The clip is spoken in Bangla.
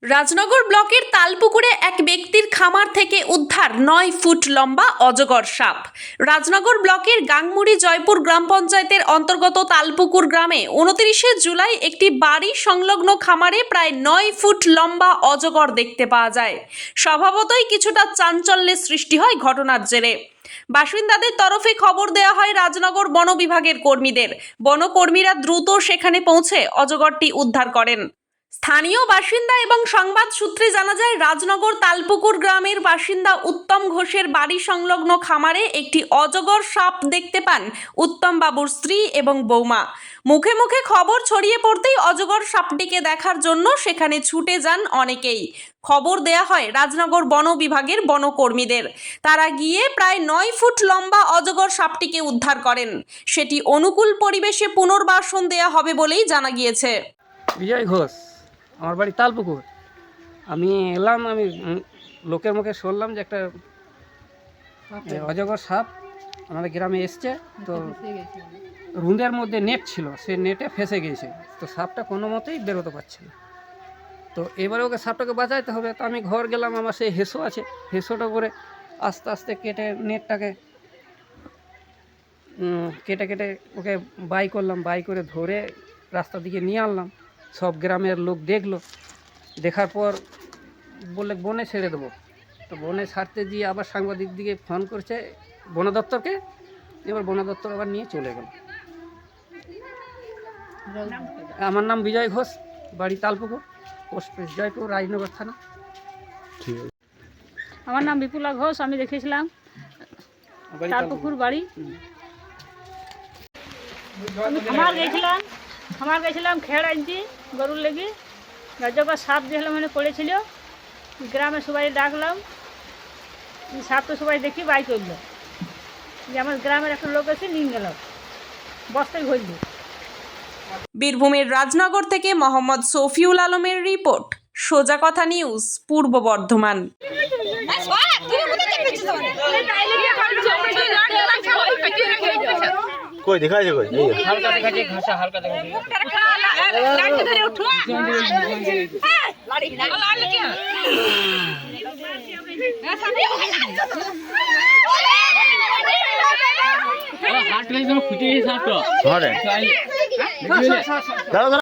রাজনগর ব্লকের তালপুকুরে এক ব্যক্তির খামার থেকে উদ্ধার 9 ফুট লম্বা অজগর সাপ। রাজনগর ব্লকের গাংমুড়ি জয়পুর গ্রাম পঞ্চায়েতের অন্তর্গত তালপুকুর গ্রামে 29শে জুলাই একটি বাড়ি সংলগ্ন খামারে প্রায় 9 ফুট লম্বা অজগর দেখতে পাওয়া যায়। স্বভাবতই কিছুটা চাঞ্চল্যের সৃষ্টি হয় ঘটনার জেরে। বাসিন্দাদের তরফে খবর দেওয়া হয় রাজনগর বন বিভাগের কর্মীদের। বনকর্মীরা দ্রুত সেখানে পৌঁছে অজগরটি উদ্ধার করেন। স্থানীয় বাসিন্দা এবং সংবাদ সূত্রে জানা যায়, রাজনগর তালপুকুর গ্রামের বাসিন্দা উত্তম ঘোষের বাড়ি সংলগ্ন খামারে একটি অজগর সাপ দেখতে পান উত্তম বাবুর স্ত্রী এবং বৌমা। মুখে মুখে খবর ছড়িয়ে পড়তেই অজগর সাপটিকে দেখার জন্য সেখানে ছুটে যান অনেকেই। খবর দেয়া হয় রাজনগর বন বিভাগের বনকর্মীদের। তারা গিয়ে প্রায় 9 ফুট লম্বা অজগর সাপটিকে উদ্ধার করেন। সেটি অনুকূল পরিবেশে পুনর্বাসন দেয়া হবে বলেই জানা গিয়েছে। বিজয় ঘোষ, আমার বাড়ি তালপুকুর। আমি এলাম, আমি লোকের মুখে শুনলাম যে একটা অজগর সাপ আমাদের গ্রামে এসছে। তো রুঁদের মধ্যে নেট ছিল, সে নেটে ফেসে গিয়েছে। তো সাপটা কোনো মতেই বেরোতে পারছে না। তো এবারে ওকে সাপটাকে বাঁচাইতে হবে। তো আমি ঘর গেলাম, আমার সেই হেসো আছে, হেসোটা করে আস্তে আস্তে কেটে নেটটাকে কেটে কেটে ওকে বাই করলাম, বাই করে ধরে রাস্তার দিকে নিয়ে আনলাম। সব গ্রামের লোক দেখলো, দেখার পর বললে বনে ছেড়ে দেবো। তো বনে ছাড়তে দিয়ে আবার সাংবাদিক দিকে ফোন করছে বন দপ্তরকে। এবার বন দপ্তর আবার নিয়ে চলে গেল। আমার নাম বিজয় ঘোষ, বাড়ি তালপুকুর, পোস্ট জয়পুর, রাজনগর থানা। আমার নাম বিপুলা ঘোষ, আমি দেখেছিলাম তালপুকুর বাড়ি। আমি খামার গেছিলাম খেড় আনছি গরুর লেগে। অজগর সাপ দেখলাম মানে পড়েছিল, গ্রামে সবাই ডাকলাম, সাপ তো সবাই দেখি বাই করলো। যে আমার গ্রামের একটা লোক এসে নিয়ে গেল, বস্তায় ভরল। বীরভূমের রাজনগর থেকে মোহাম্মদ শফিউল আলমের রিপোর্ট, সোজা কথা নিউজ, পূর্ব বর্ধমান। কই দেখাইছে কই হালকা দেখাচ্ছে, ঘাসা হালকা দেখাচ্ছে। হাট গেছে ফুটে গেছে হাট। আরে দাঁড়া